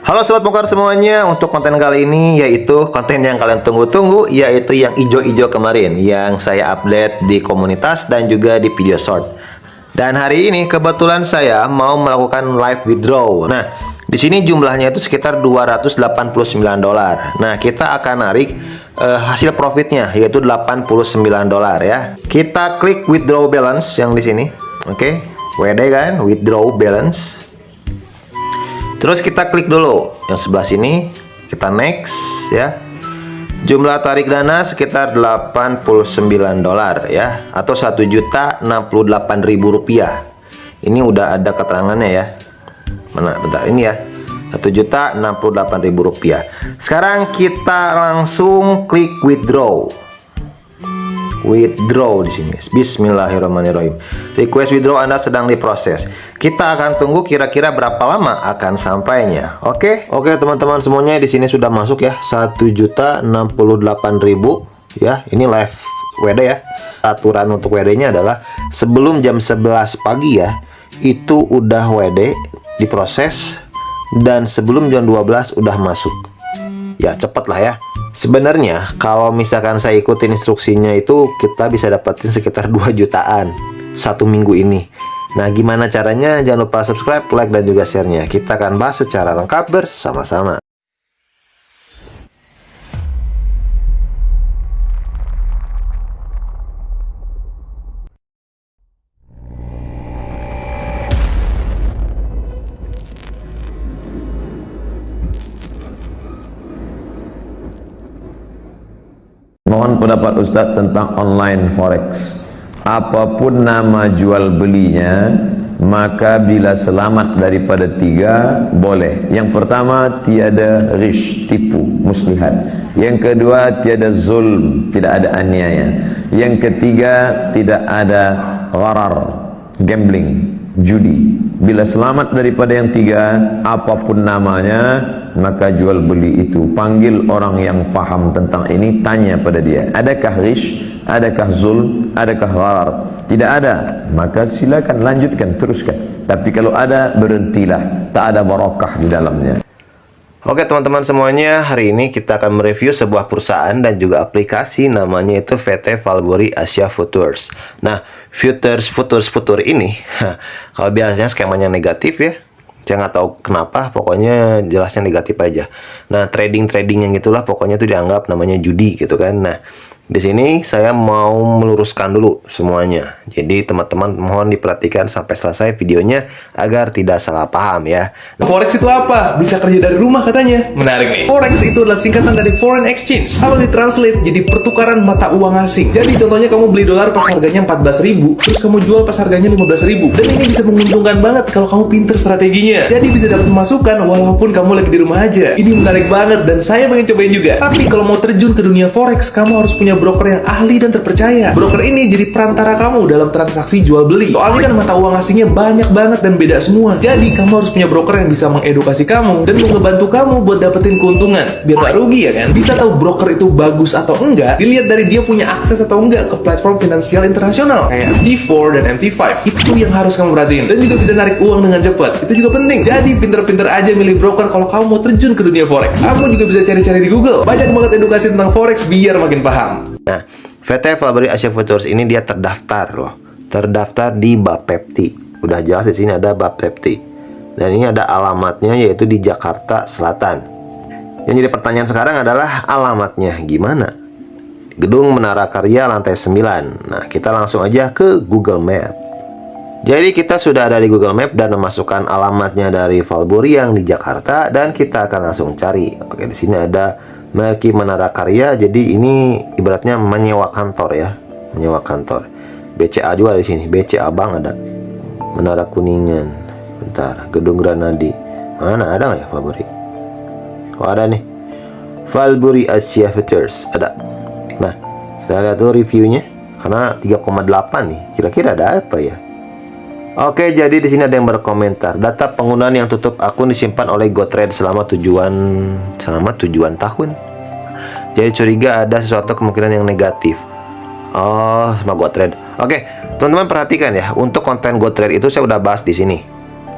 Halo sobat Mokar semuanya, untuk konten kali ini yaitu konten yang kalian tunggu-tunggu, yaitu yang ijo-ijo kemarin yang saya update di komunitas dan juga di video short. Dan hari ini kebetulan saya mau melakukan live withdraw. Nah, di sini jumlahnya itu sekitar $289. Nah, kita akan narik hasil profitnya yaitu $89 ya. Kita klik withdraw balance yang di sini. Oke, WD kan, withdraw balance. Terus kita klik dulu yang sebelah sini, kita next ya. Jumlah tarik dana sekitar $89 ya, atau Rp1.068.000. Ini udah ada keterangannya ya. Mana bentar ini ya. Rp1.068.000. Sekarang kita langsung klik withdraw. Withdraw di sini. Bismillahirrahmanirrahim. Request withdraw Anda sedang diproses. Kita akan tunggu kira-kira berapa lama akan sampainya. Oke teman-teman semuanya, di sini sudah masuk ya 1.068.000 ya. Ini live WD ya. Aturan untuk WD-nya adalah sebelum jam 11 pagi ya, itu udah WD diproses, dan sebelum jam 12 udah masuk. Ya cepet lah ya. Sebenarnya kalau misalkan saya ikutin instruksinya itu kita bisa dapetin sekitar 2 jutaan satu minggu ini. Nah, gimana caranya? Jangan lupa subscribe, like, dan juga share-nya. Kita akan bahas secara lengkap bersama-sama. Mohon pendapat Ustadz tentang online forex. Apapun nama jual belinya, maka bila selamat daripada 3 boleh. Yang pertama, tiada ghish, tipu, muslihat. Yang kedua, tiada zulm, tidak ada aniaya. Yang ketiga, tidak ada gharar, gambling, judi. Bila selamat daripada yang 3, apapun namanya, maka jual beli itu panggil orang yang paham tentang ini, tanya pada dia, adakah ghish, adakah zulm, adakah gharar? Tidak ada, maka silakan lanjutkan, teruskan. Tapi kalau ada, berhentilah, tak ada barakah di dalamnya. Oke teman-teman semuanya, hari ini kita akan mereview sebuah perusahaan dan juga aplikasi, namanya itu VT Valbury Asia Futures. Nah, futur ini kalau biasanya skemanya negatif ya. Saya nggak tahu kenapa, pokoknya jelasnya negatif aja. Nah, trading yang gitulah, pokoknya itu dianggap namanya judi gitu kan. Nah, di sini saya mau meluruskan dulu semuanya. Jadi teman-teman mohon diperhatikan sampai selesai videonya agar tidak salah paham ya. Forex itu apa? Bisa kerja dari rumah katanya. Menarik nih. Forex itu adalah singkatan dari foreign exchange. Kalau ditranslate jadi pertukaran mata uang asing. Jadi contohnya kamu beli dolar pas harganya 14.000, terus kamu jual pas harganya 15.000. Dan ini bisa menguntungkan banget kalau kamu pinter strateginya. Jadi bisa dapat pemasukan walaupun kamu lagi di rumah aja. Ini menarik banget dan saya pengen cobain juga. Tapi kalau mau terjun ke dunia forex, kamu harus punya broker yang ahli dan terpercaya. Broker ini jadi perantara kamu dalam transaksi jual beli. Soalnya kan mata uang asingnya banyak banget dan beda semua. Jadi kamu harus punya broker yang bisa mengedukasi kamu dan ngebantu kamu buat dapetin keuntungan. Biar gak rugi ya kan. Bisa tahu broker itu bagus atau enggak dilihat dari dia punya akses atau enggak ke platform finansial internasional kayak T4 dan MT5. Itu yang harus kamu perhatiin. Dan juga bisa narik uang dengan cepat. Itu juga penting. Jadi pinter-pinter aja milih broker kalau kamu mau terjun ke dunia forex. Kamu juga bisa cari-cari di Google. Banyak banget edukasi tentang forex biar makin paham. Nah, VT Valbury Asia Futures ini dia terdaftar loh. Terdaftar di Bapepti. Udah jelas di sini ada Bapepti. Dan ini ada alamatnya yaitu di Jakarta Selatan. Yang jadi pertanyaan sekarang adalah alamatnya gimana? Gedung Menara Karya lantai 9. Nah, kita langsung aja ke Google Map. Jadi kita sudah ada di Google Map dan memasukkan alamatnya dari Valbury yang di Jakarta, dan kita akan langsung cari. Oke, di sini ada Merki Menara Karya. Jadi ini ibaratnya menyewa kantor ya, menyewa kantor. BCA juga di sini, BCA Bank ada. Menara Kuningan, bentar, Gedung Granadi. Mana ada nggak ya Valbury? Oh ada nih, Valbury Asia Futures ada. Nah, kita lihat tuh reviewnya, karena 3,8 nih. Kira-kira ada apa ya? Oke, jadi di sini ada yang berkomentar, data penggunaan yang tutup akun disimpan oleh GoTrade selama tujuan tahun. Jadi curiga ada sesuatu kemungkinan yang negatif. Oh, sama GoTrade. Oke, teman-teman perhatikan ya, untuk konten GoTrade itu saya udah bahas di sini.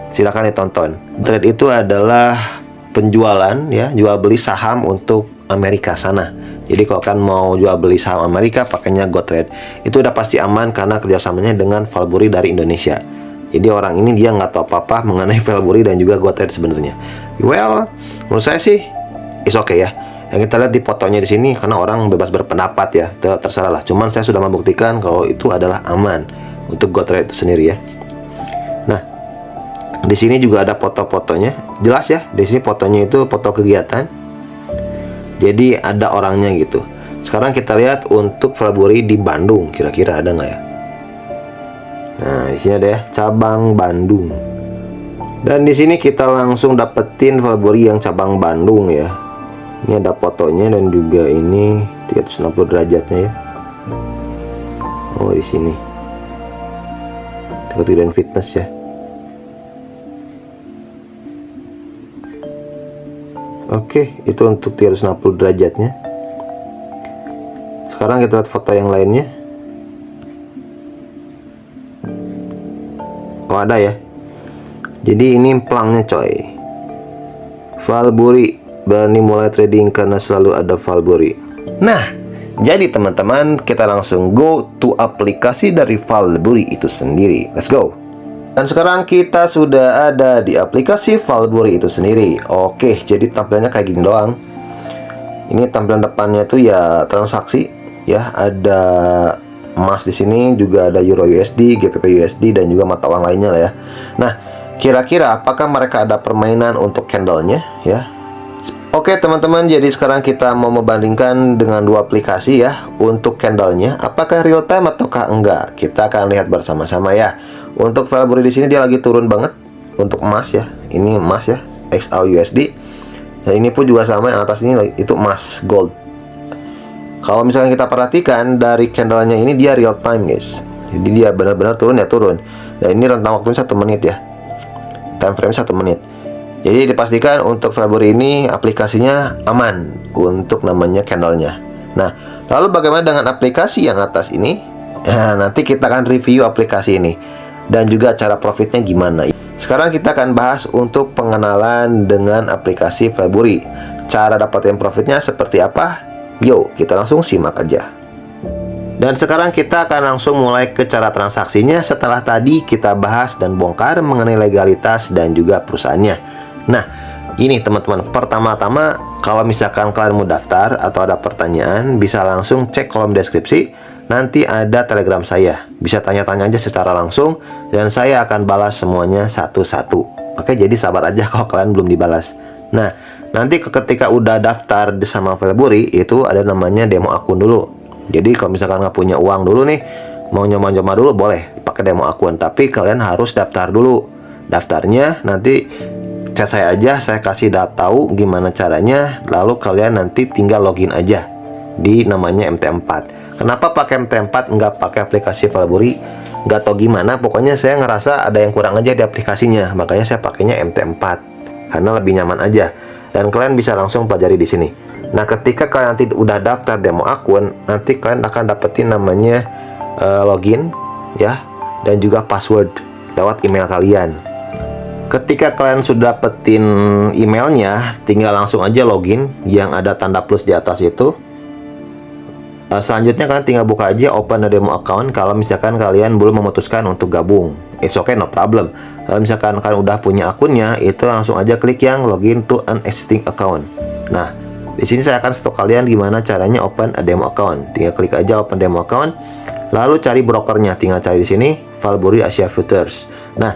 Silahkan ditonton. GoTrade itu adalah penjualan ya, jual beli saham untuk Amerika sana. Jadi kalau kan mau jual beli saham Amerika pakainya GoTrade, itu udah pasti aman karena kerjasamanya dengan Valbury dari Indonesia. Jadi orang ini dia nggak tahu apa-apa mengenai Valbury dan juga GoTrade sebenarnya. Well, menurut saya sih is okay ya. Yang kita lihat di fotonya di sini, karena orang bebas berpendapat ya, terserah lah. Cuman saya sudah membuktikan kalau itu adalah aman untuk GoTrade itu sendiri ya. Nah, di sini juga ada foto-fotonya, jelas ya. Di sini fotonya itu foto kegiatan. Jadi ada orangnya gitu. Sekarang kita lihat untuk Valbury di Bandung, kira-kira ada nggak ya? Nah, di sini ada ya, cabang Bandung. Dan di sini kita langsung dapetin Valbury yang cabang Bandung ya. Ini ada fotonya dan juga ini 360 derajatnya ya. Oh, di sini. Kemudian fitness ya. Oke, itu untuk 360 derajatnya. Sekarang kita lihat foto yang lainnya. Oh, ada ya. Jadi ini pelangnya coy. Valbury, berani mulai trading karena selalu ada Valbury. Nah, jadi teman-teman, kita langsung go to aplikasi dari Valbury itu sendiri. Let's go. Dan sekarang kita sudah ada di aplikasi Valbury itu sendiri. Oke, jadi tampilannya kayak gini doang. Ini tampilan depannya tuh ya transaksi ya, ada emas di sini, juga ada Euro USD, GBP USD dan juga mata uang lainnya lah ya. Nah, kira-kira apakah mereka ada permainan untuk candlenya ya? Oke teman-teman, jadi sekarang kita mau membandingkan dengan dua aplikasi ya. Untuk candlenya, apakah real time ataukah enggak? Kita akan lihat bersama-sama ya. Untuk Valbury di sini dia lagi turun banget untuk emas ya. Ini emas ya, XAUUSD. Nah, ini pun juga sama, yang atas ini itu emas gold. Kalau misalnya kita perhatikan dari candlenya ini dia real time guys. Jadi dia benar-benar turun ya turun. Dan ini rentang waktunya 1 menit ya. Time frame 1 menit. Jadi dipastikan untuk Valbury ini aplikasinya aman untuk namanya candlenya. Nah, lalu bagaimana dengan aplikasi yang atas ini? Nah, nanti kita akan review aplikasi ini dan juga cara profitnya gimana. Sekarang kita akan bahas untuk pengenalan dengan aplikasi Valbury. Cara dapetin profitnya seperti apa? Yuk, kita langsung simak aja. Dan sekarang kita akan langsung mulai ke cara transaksinya setelah tadi kita bahas dan bongkar mengenai legalitas dan juga perusahaannya. Nah, ini teman-teman, pertama-tama kalau misalkan kalian mau daftar atau ada pertanyaan, bisa langsung cek kolom deskripsi. Nanti ada Telegram saya, bisa tanya-tanya aja secara langsung dan saya akan balas semuanya satu-satu. Oke, jadi sabar aja kalau kalian belum dibalas. Nah, nanti ketika udah daftar sama Valbury, itu ada namanya demo akun dulu. Jadi kalau misalkan nggak punya uang dulu nih, mau nyoba-nyoba dulu boleh pakai demo akun, tapi kalian harus daftar dulu. Daftarnya nanti chat saya aja, saya kasih tahu gimana caranya, lalu kalian nanti tinggal login aja di namanya MT4. Kenapa pakai MT4 nggak pakai aplikasi Valbury? Nggak tahu gimana, pokoknya saya ngerasa ada yang kurang aja di aplikasinya, makanya saya pakainya MT4 karena lebih nyaman aja. Dan kalian bisa langsung pelajari di sini. Nah, ketika kalian nanti udah daftar demo akun, nanti kalian akan dapetin namanya login ya, dan juga password lewat email kalian. Ketika kalian sudah dapetin emailnya, tinggal langsung aja login yang ada tanda plus di atas itu. Selanjutnya kalian tinggal buka aja open a demo account kalau misalkan kalian belum memutuskan untuk gabung. It's okay, no problem. Kalau misalkan kalian udah punya akunnya, itu langsung aja klik yang login to an existing account. Nah, di sini saya akan stop kalian gimana caranya open a demo account. Tinggal klik aja open demo account, lalu cari brokernya. Tinggal cari di sini Valbury Asia Futures. Nah,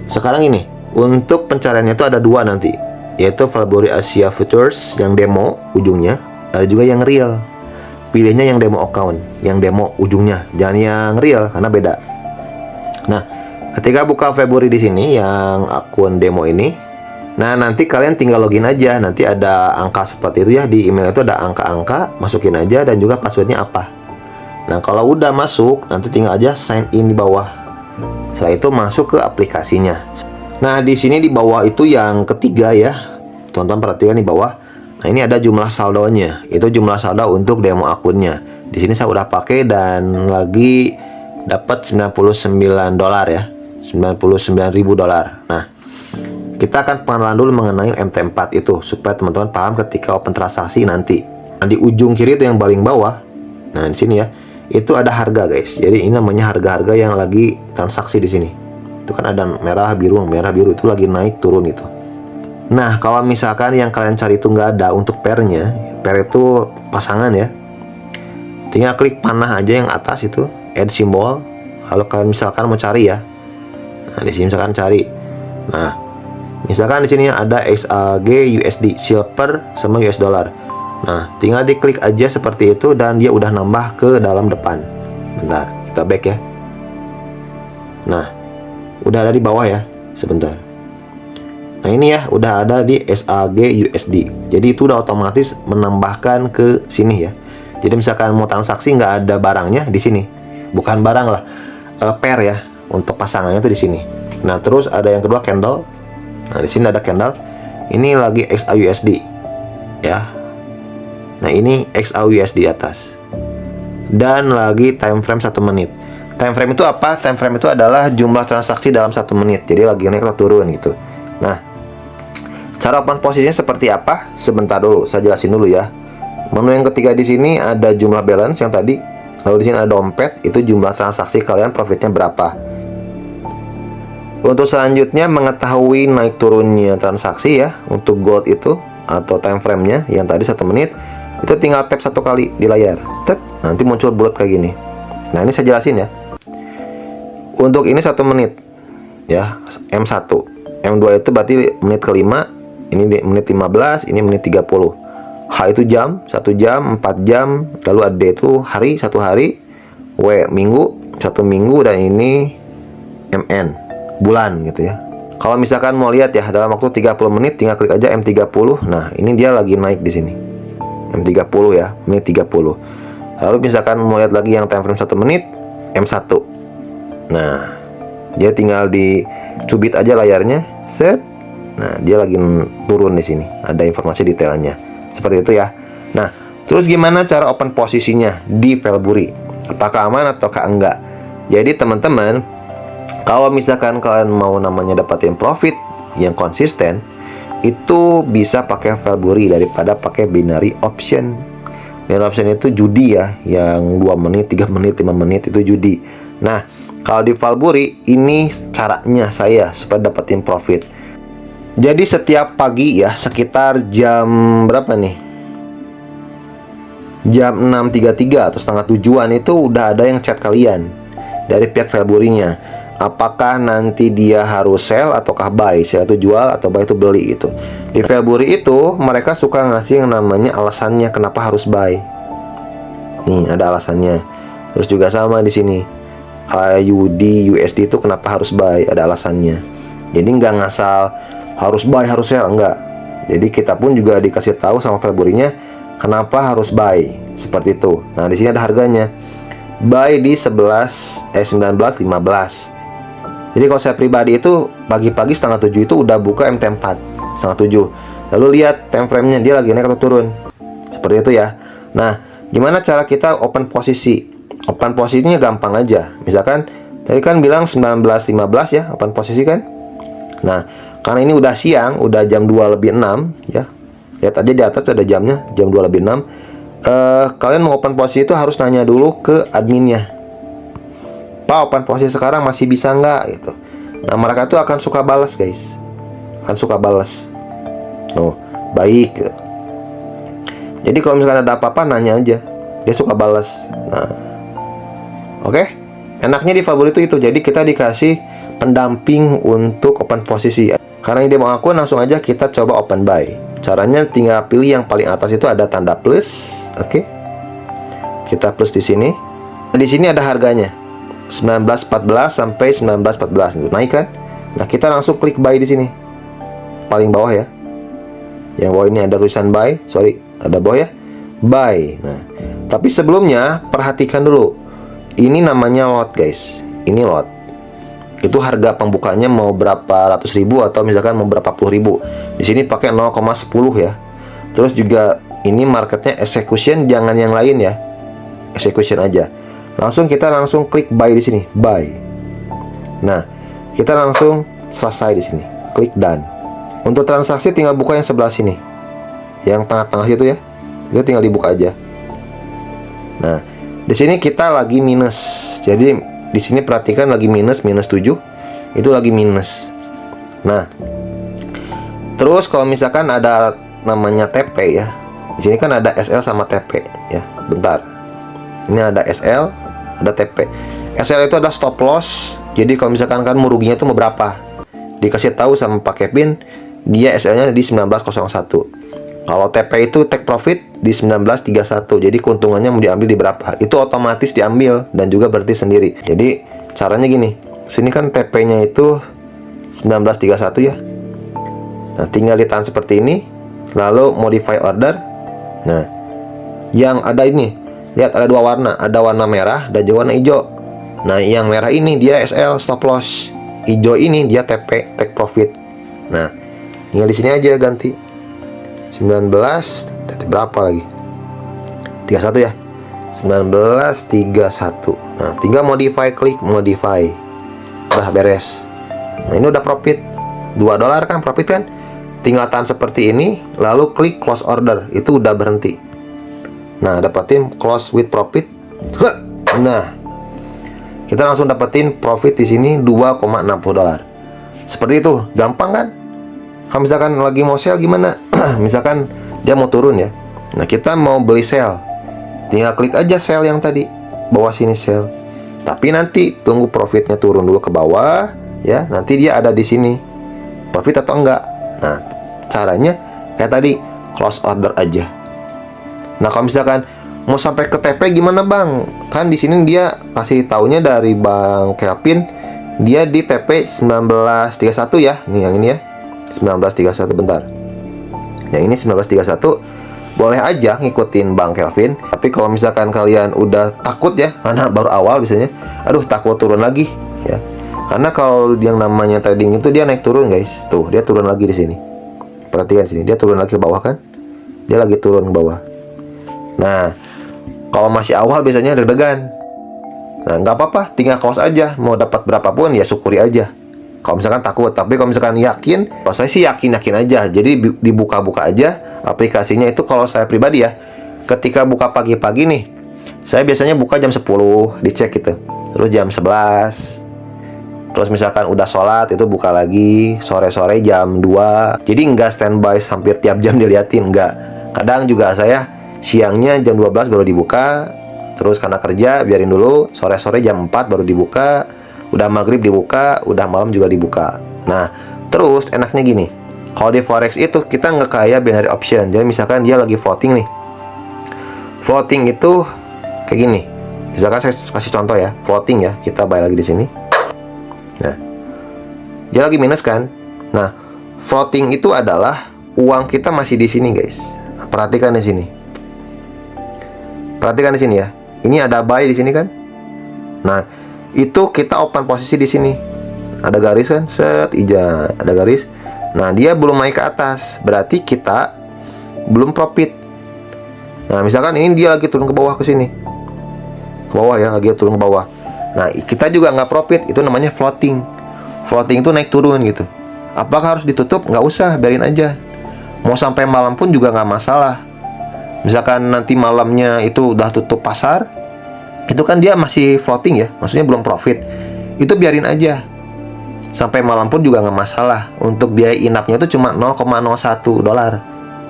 sekarang ini untuk pencariannya itu ada dua nanti, yaitu Valbury Asia Futures yang demo ujungnya, ada juga yang real. Pilihnya yang demo account, yang demo ujungnya, jangan yang real karena beda. Nah, ketika buka Valbury di sini yang akun demo ini, nah nanti kalian tinggal login aja. Nanti ada angka seperti itu ya, di email itu ada angka-angka, masukin aja dan juga passwordnya apa. Nah, kalau udah masuk, nanti tinggal aja sign in di bawah. Setelah itu masuk ke aplikasinya. Nah, di sini di bawah itu yang ketiga ya, teman-teman perhatikan di bawah. Nah, ini ada jumlah saldonya. Itu jumlah saldo untuk demo akunnya. Di sini saya udah pakai dan lagi dapat $99 ya. $99.000. Nah, Kita akan pengenalan dulu mengenai MT4 itu supaya teman-teman paham ketika open transaksi nanti. Nah, di ujung kiri itu yang paling bawah. Nah, di sini ya. Itu ada harga, guys. Jadi ini namanya harga-harga yang lagi transaksi di sini. Itu kan ada merah biru itu lagi naik turun gitu. Nah, kalau misalkan yang kalian cari itu nggak ada untuk pairnya, pair itu pasangan ya. Tinggal klik panah aja yang atas itu, add symbol. Kalau kalian misalkan mau cari ya. Nah, di sini misalkan cari. Nah, misalkan di sini ada XAG USD, silver sama US dollar. Nah, tinggal diklik aja seperti itu dan dia udah nambah ke dalam depan. Bentar, kita back ya. Nah, udah ada di bawah ya. Sebentar. Nah, ini ya udah ada di XAG USD. Jadi itu udah otomatis menambahkan ke sini ya. Jadi misalkan mau transaksi nggak ada barangnya di sini. Bukan barang lah, pair ya. Untuk pasangannya tuh di sini. Nah, terus ada yang kedua candle. Nah, di sini ada candle. Ini lagi XAUSD ya. Nah, ini XAUSD di atas. Dan lagi time frame 1 menit. Time frame itu apa? Time frame itu adalah jumlah transaksi dalam 1 menit. Jadi lagi naik atau turun gitu. Nah, cara open posisinya seperti apa? Sebentar dulu, saya jelasin dulu ya. Menu yang ketiga di sini ada jumlah balance yang tadi. Lalu di sini ada dompet, itu jumlah transaksi kalian, profitnya berapa. Untuk selanjutnya mengetahui naik turunnya transaksi ya, untuk gold itu atau time frame-nya yang tadi 1 menit, itu tinggal tap 1 kali di layar. Tet, nanti muncul bulat kayak gini. Nah, ini saya jelasin ya. Untuk ini 1 menit ya, M1. M2 itu berarti menit kelima, ini menit 15, ini menit 30. H itu jam, 1 jam, 4 jam, lalu ada D itu hari, 1 hari, W minggu, 1 minggu, dan ini MN, bulan gitu ya. Kalau misalkan mau lihat ya, dalam waktu 30 menit, tinggal klik aja M30. Nah, ini dia lagi naik di sini. M30 ya, menit 30. Lalu misalkan mau lihat lagi yang time frame 1 menit, M1. Nah, dia tinggal dicubit aja layarnya, set. Nah, dia lagi turun di sini. Ada informasi detailnya. Seperti itu ya. Nah, terus gimana cara open posisinya di Valbury? Apakah aman ataukah enggak? Jadi teman-teman, kalau misalkan kalian mau namanya dapatin profit yang konsisten, itu bisa pakai Valbury daripada pakai binary option. Binary option itu judi ya, yang 2 menit, 3 menit, 5 menit itu judi. Nah, kalau di Valbury ini caranya saya supaya dapetin profit. Jadi setiap pagi ya, sekitar jam berapa nih? Jam 6.33 atau setengah 7-an itu udah ada yang chat kalian dari pihak Valbury-nya. Apakah nanti dia harus sell ataukah buy? Sell itu jual atau buy itu beli gitu. Di Valbury itu mereka suka ngasih yang namanya alasannya kenapa harus buy. Nih, ada alasannya. Terus juga sama di sini. AUD, USD itu kenapa harus buy? Ada alasannya. Jadi nggak ngasal harus buy, harus sell, enggak. Jadi kita pun juga dikasih tahu sama Valbury-nya kenapa harus buy, seperti itu. Nah, di sini ada harganya. Buy di 19.15. Jadi kalau saya pribadi itu pagi-pagi setengah 7 itu udah buka MT4 setengah 7. Lalu lihat time frame-nya dia lagi naik atau turun. Seperti itu ya. Nah, gimana cara kita open posisi? Open posisinya gampang aja. Misalkan tadi kan bilang 19.15 ya, open posisi kan. Nah, karena ini udah siang, udah jam 2:06 ya. Lihat aja di atas tuh ada jamnya, jam 2:06. Kalian mau open posisi itu harus nanya dulu ke adminnya. Pak, open posisi sekarang masih bisa nggak gitu. Nah, mereka tuh akan suka balas, guys. Akan suka balas. Oh, baik gitu. Jadi kalau misalkan ada apa-apa nanya aja. Dia suka balas. Nah, oke. Enaknya di Valbury itu. Jadi kita dikasih pendamping untuk open posisi. Karena ini dia mau akun, langsung aja kita coba open buy. Caranya tinggal pilih yang paling atas itu ada tanda plus. Oke. Kita plus di sini. Di sini ada harganya. 19.14 sampai 19.14 itu naik kan? Nah, kita langsung klik buy di sini. Paling bawah ya. Yang bawah ini ada tulisan buy, ada bawah ya. Buy. Nah, tapi sebelumnya perhatikan dulu. Ini namanya lot, guys. Ini lot. Itu harga pembukanya mau berapa ratus ribu atau misalkan mau berapa puluh ribu. Di sini pakai 0,10 ya. Terus juga ini marketnya execution, jangan yang lain ya. Execution aja. Kita langsung klik buy di sini, buy. Nah, kita langsung selesai di sini. Klik done. Untuk transaksi tinggal buka yang sebelah sini, yang tengah-tengah itu ya, itu tinggal dibuka aja. Nah, di sini kita lagi minus. Jadi di sini perhatikan lagi minus 7, itu lagi minus. Nah, terus kalau misalkan ada namanya TP ya, di sini kan ada SL sama TP ya. Bentar, ini ada SL, ada TP. SL itu ada stop loss. Jadi kalau misalkan kan meruginya itu berapa, dikasih tahu sama Pak Kevin, dia SL-nya di 1901. Kalau TP itu take profit di 1931. Jadi keuntungannya mau diambil di berapa, itu otomatis diambil dan juga berarti sendiri. Jadi caranya gini, sini kan TP-nya itu 1931 ya. Nah, tinggal ditahan seperti ini, lalu modify order. Nah, yang ada ini, lihat ada dua warna, ada warna merah dan juga warna hijau. Nah, yang merah ini dia SL stop loss, hijau ini dia TP take profit. Nah, tinggal di sini aja ganti 19 berapa lagi, 31 ya, 1931. Nah, tinggal modify, klik modify, udah beres. Nah, ini udah profit $2 kan, profit kan. Tinggal tahan seperti ini, lalu klik close order, itu udah berhenti. Nah, dapetin close with profit. Nah, kita langsung dapetin profit di sini $2,60. Seperti itu, gampang kan? Kalau misalkan lagi mau sell gimana? Misalkan dia mau turun ya. Nah, kita mau beli sell, tinggal klik aja sell yang tadi, bawah sini sell. Tapi nanti tunggu profitnya turun dulu ke bawah ya. Nanti dia ada di sini, profit atau enggak. Nah, caranya kayak tadi, close order aja. Nah, kalau misalkan mau sampai ke TP gimana bang? Kan di sini dia kasih taunya dari Bang Kelvin, dia di TP 1931 ya. Ini yang ini ya, 1931. Bentar, yang ini 1931. Boleh aja ngikutin Bang Kelvin. Tapi kalau misalkan kalian udah takut ya, karena baru awal biasanya, aduh takut turun lagi ya. Karena kalau yang namanya trading itu dia naik turun guys. Tuh, dia turun lagi di sini. Perhatikan sini, dia turun lagi ke bawah kan? Dia lagi turun ke bawah. Nah, kalau masih awal biasanya deg-degan. Nah, nggak apa-apa, tinggal close aja. Mau dapat berapapun ya syukuri aja. Kalau misalkan takut, tapi kalau misalkan yakin, kalau saya sih yakin aja. Jadi dibuka-buka aja aplikasinya itu. Kalau saya pribadi ya, ketika buka pagi-pagi nih, saya biasanya buka jam 10, dicek gitu. Terus jam 11. Terus misalkan udah sholat itu buka lagi sore-sore jam 2. Jadi nggak standby hampir tiap jam diliatin, nggak. Kadang juga saya siangnya jam 12 baru dibuka. Terus karena kerja biarin dulu, sore-sore jam 4 baru dibuka. Udah maghrib dibuka, udah malam juga dibuka. Nah, terus enaknya gini, kalau di forex itu kita nggak kayak binary option. Jadi misalkan dia lagi voting nih, voting itu kayak gini. Misalkan saya kasih contoh ya, voting ya, kita balik lagi di sini. Nah, dia lagi minus kan. Nah, voting itu adalah uang kita masih di sini guys. Nah, perhatikan di sini. Perhatikan di sini ya. Ini ada buy di sini kan. Nah, itu kita open posisi di sini. Ada garis kan, set hijau, ada garis. Nah, dia belum naik ke atas, berarti kita belum profit. Nah, misalkan ini dia lagi turun ke bawah ke sini. Ke bawah ya, lagi turun ke bawah. Nah, kita juga nggak profit, itu namanya floating. Floating itu naik turun gitu. Apakah harus ditutup? Nggak usah, biarin aja. Mau sampai malam pun juga nggak masalah. Misalkan nanti malamnya itu udah tutup pasar, itu kan dia masih floating ya, maksudnya belum profit. Itu biarin aja. Sampai malam pun juga nggak masalah. Untuk biaya inapnya itu cuma $0,01.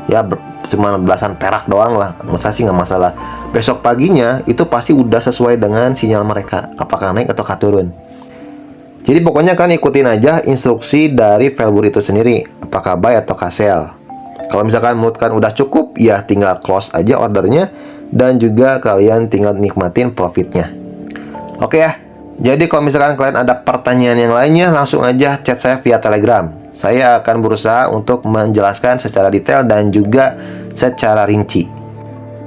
Ya, cuma belasan perak doang lah. Masa sih nggak masalah. Besok paginya itu pasti udah sesuai dengan sinyal mereka, apakah naik atau turun. Jadi pokoknya kan ikutin aja instruksi dari Valbury itu sendiri, apakah buy atau sell. Kalau misalkan menurut kan udah cukup, ya tinggal close aja ordernya, dan juga kalian tinggal nikmatin profitnya. Oke ya. Jadi kalau misalkan kalian ada pertanyaan yang lainnya, langsung aja chat saya via Telegram. Saya akan berusaha untuk menjelaskan secara detail dan juga secara rinci.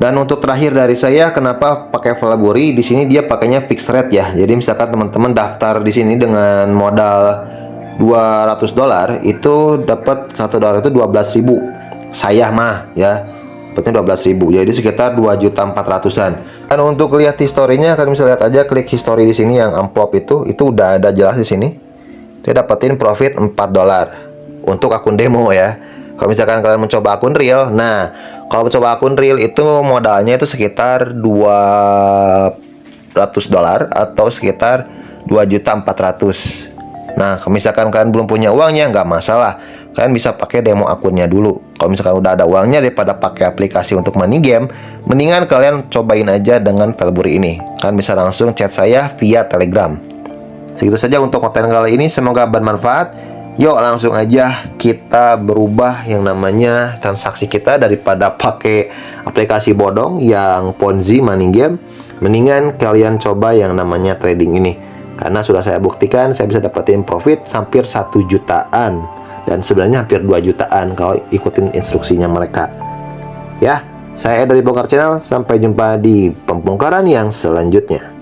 Dan untuk terakhir dari saya, kenapa pakai Valbury? Di sini dia pakainya fixed rate ya. Jadi misalkan teman-teman daftar di sini dengan modal $200, itu dapat $1 itu 12.000. Saya mah ya, dapatnya 12.000. Jadi sekitar 2.400.000-an. Dan untuk lihat historinya, kalian bisa lihat aja, klik history di sini yang amplop itu udah ada jelas di sini. Saya dapetin profit $4. untuk akun demo ya. Kalau misalkan kalian mencoba akun real, nah kalau mencoba akun real itu modalnya itu sekitar $200 atau sekitar 2.400.000. Nah, kalau misalkan kalian belum punya uangnya, nggak masalah. Kalian bisa pakai demo akunnya dulu. Kalau misalkan udah ada uangnya, daripada pakai aplikasi untuk money game, mendingan kalian cobain aja dengan Velbury ini. Kalian bisa langsung chat saya via Telegram. Segitu saja untuk konten kali ini, semoga bermanfaat. Yuk langsung aja kita berubah yang namanya transaksi kita daripada pakai aplikasi bodong yang Ponzi money game. Mendingan kalian coba yang namanya trading ini. Karena sudah saya buktikan saya bisa dapetin profit hampir 1 jutaan. Dan sebenarnya hampir 2 jutaan kalau ikutin instruksinya mereka. Ya, saya dari Bongkar Channel. Sampai jumpa di pembongkaran yang selanjutnya.